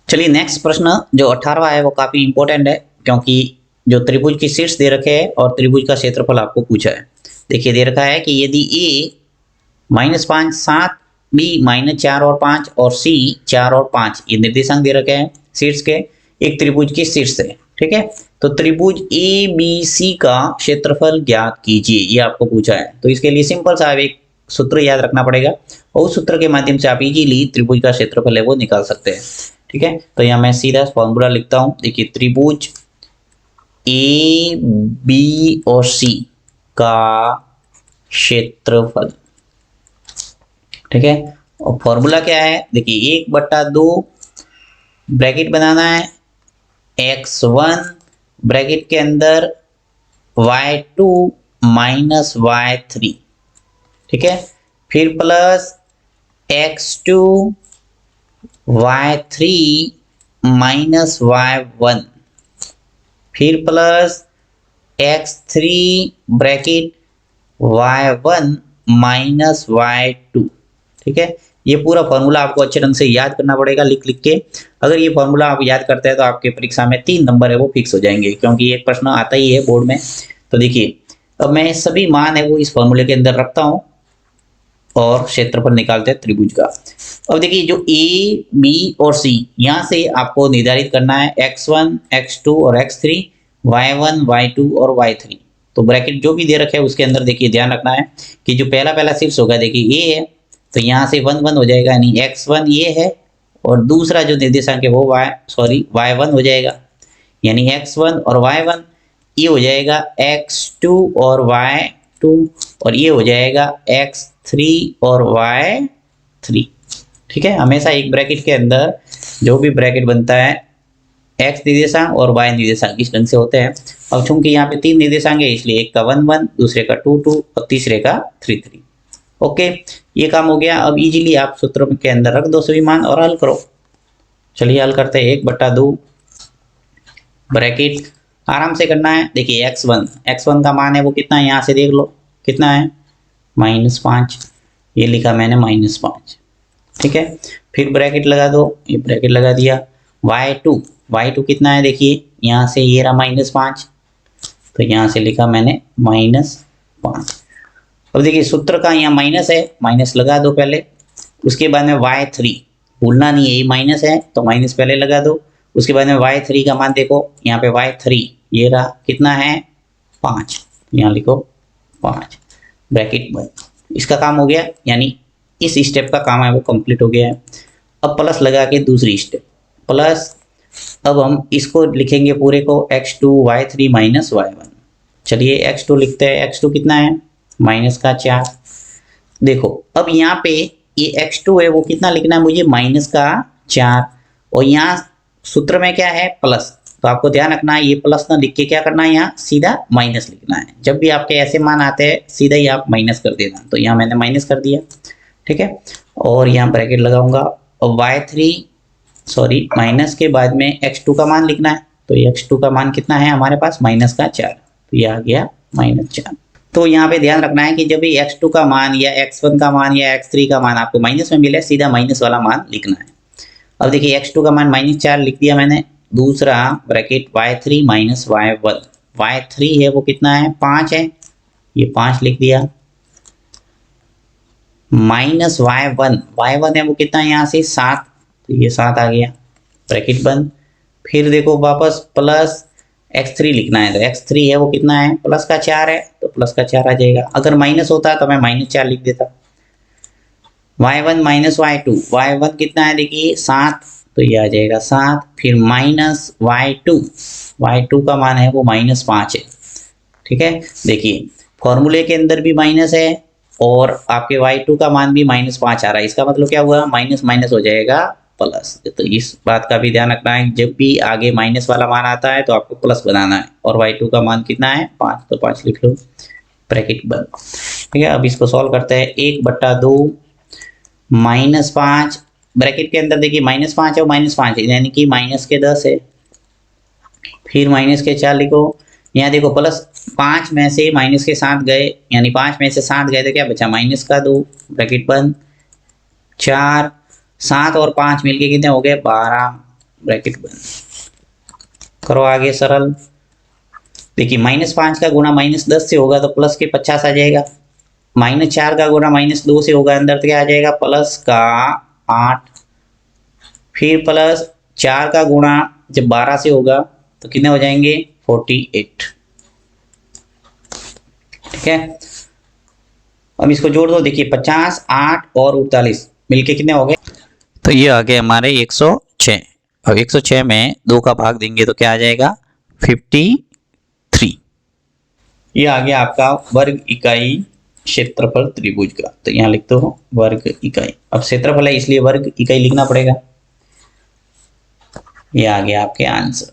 चलिए नेक्स्ट प्रश्न जो 18वां है वो काफी इंपॉर्टेंट है, क्योंकि जो त्रिभुज की शीर्ष दे रखे हैं और त्रिभुज का क्षेत्रफल आपको पूछा है। देखिए दे रखा है कि यदि ए -5 7 बी -4 और 5 और सी 4 और 5 ये निर्देशांक दे रखे हैं शीर्ष के एक त्रिभुज की शीर्ष से। ठीक है, तो त्रिभुज ए बी सी का क्षेत्रफल ज्ञात कीजिए, ये आपको पूछा है। तो इसके लिए सिंपल सा एक सूत्र याद रखना पड़ेगा और उस सूत्र के माध्यम से आप इजीली त्रिभुज का क्षेत्रफल है वो निकाल सकते हैं। ठीक है, तो यहाँ मैं सीधा फॉर्मूला लिखता हूं। देखिए त्रिभुज ए बी और सी का क्षेत्रफल, ठीक है, और फॉर्मूला क्या है, देखिए 1/2 ब्रैकेट बनाना है, x1 ब्रैकेट के अंदर y2 माइनस y3, ठीक है, फिर plus x2 y3 minus y1, फिर plus x3 bracket y1 minus y2। ठीक है, ये पूरा फॉर्मूला आपको अच्छे ढंग से याद करना पड़ेगा लिख लिख के। अगर ये फॉर्मूला आप याद करते हैं तो आपके परीक्षा में 3 नंबर है वो फिक्स हो जाएंगे, क्योंकि एक प्रश्न आता ही है बोर्ड में। तो देखिए अब मैं सभी मान है वो इस फॉर्मूले के अंदर रखता हूं और क्षेत्रफल निकालते हैं त्रिभुज का। अब देखिए जो ए बी और सी, यहाँ से आपको निर्धारित करना है x1 x2 और x3, y1 y2 और y3। तो ब्रैकेट जो भी दे रखे है उसके अंदर देखिए ध्यान रखना है कि जो पहला शीर्ष होगा देखिए ए है, तो यहाँ से 1 1 हो जाएगा, यानी x1 ये है और दूसरा जो निर्देशांक है वो y1 हो जाएगा, यानी x1 और y1, ये हो जाएगा x2 और y2 और ये हो जाएगा x3 और y3। ठीक है, हमेशा एक ब्रैकेट के अंदर जो भी ब्रैकेट बनता है x निर्देशांक और y निर्देशांक इस ढंग से होते हैं। अब चूंकि यहाँ पे 3 निर्देशांक है इसलिए एक का 1 1, दूसरे का 2 2 और तीसरे का 3 3। ओके, ये काम हो गया। अब इजीली आप सूत्र के अंदर रख दो सभी मान और हल करो। चलिए हल करते हैं। 1/2 ब्रैकेट आराम से करना है। देखिए x1 का मान है वो कितना है, यहाँ से देख लो कितना है, -5, ये लिखा मैंने -5। ठीक है, फिर ब्रैकेट लगा दो, ये ब्रैकेट लगा दिया। y2 कितना है, देखिए यहाँ से ये रहा -5, तो यहाँ से लिखा मैंने -5। अब देखिए सूत्र का यहाँ माइनस है, माइनस लगा दो पहले, उसके बाद में y3 भूलना नहीं है, ये माइनस है तो माइनस पहले लगा दो। उसके बाद में y3 का मान देखो, यहाँ पे y3 ये रहा कितना है 5, यहाँ लिखो 5 ब्रैकेट बंद। इसका काम हो गया, यानी इस स्टेप का काम है वो कंप्लीट हो गया है। अब प्लस लगा के दूसरी स्टेप प्लस, अब हम इसको लिखेंगे पूरे को x2 y3 माइनस y1। चलिए x2 लिखते हैं, x2 कितना है -4। देखो अब यहाँ पे ये x2 है वो कितना लिखना है मुझे -4, और यहाँ सूत्र में क्या है प्लस, तो आपको ध्यान रखना है ये प्लस ना लिख के क्या करना है, यहाँ सीधा माइनस लिखना है। जब भी आपके ऐसे मान आते हैं सीधा ही आप माइनस कर देना, तो यहाँ मैंने माइनस कर दिया। ठीक है, और यहाँ ब्रैकेट लगाऊंगा और माइनस के बाद में x2 का मान लिखना है, तो x2 का मान कितना है हमारे पास -4, तो ये आ गया -4। तो यहाँ पे ध्यान रखना है कि जब भी x2 का मान या x1 का मान या x3 का मान आपको माइनस में मिले, सीधा माइनस वाला मान लिखना है। अब देखिए x2 का मान -4 लिख दिया मैंने। दूसरा bracket y3 minus y1, y3 है वो कितना है 5 है, ये 5 लिख दिया, माइनस y1 है वो कितना है यहाँ से 7, तो ये 7 आ गया ब्रैकेट बंद। फिर देखो वापस प्लस x3 लिखना है, तो x3 है वो कितना है प्लस का 4 है, तो प्लस का 4 आ जाएगा। अगर माइनस होता तो मैं -4 लिख देता। y1 माइनस y1 कितना है देखिए 7, तो ये आ जाएगा 7। फिर माइनस y2 का मान है वो -5 है। ठीक है, देखिए फॉर्मूले के अंदर भी माइनस है और आपके y2 का मान भी -5 आ रहा है। इसका मतलब क्या हुआ, माइनस माइनस हो जाएगा प्लस। तो इस बात का भी ध्यान रखना है, जब भी आगे माइनस वाला मान आता है तो आपको प्लस बनाना है। और y2 का मान कितना है 5, तो 5 लिख लो ब्रैकेट बंद। ठीक है, अब इसको सॉल्व करते हैं। 1/2 -5 ब्रैकेट के अंदर देखिए -5 है, -5 है यानी कि माइनस के 10 है। फिर माइनस के 4 लिखो, यहाँ देखो प्लस 5 में से माइनस के 7 गए, यानी 5 में से 7 गए तो क्या बचा -2 ब्रैकेट बंद। 4 7 और 5 मिलके कितने हो गए 12, ब्रैकेट बंद। करो आगे सरल। देखिए -5 का गुणा -10 से होगा तो प्लस के 50 आ जाएगा। -4 का गुणा -2 से होगा, अंदर तो क्या आ जाएगा प्लस का 8। फिर प्लस 4 का गुणा जब 12 से होगा तो कितने हो जाएंगे 48। ठीक है, अब इसको जोड़ दो। देखिए 50, 8 और 48 मिलके कितने हो गए, तो ये आ गए हमारे 106। अब 106 में 2 का भाग देंगे तो क्या आ जाएगा 53। ये आ गया आपका वर्ग इकाई क्षेत्रफल त्रिभुज का। तो यहाँ लिखते हो वर्ग इकाई। अब क्षेत्रफल है इसलिए वर्ग इकाई लिखना पड़ेगा। ये आ गया आपके आंसर।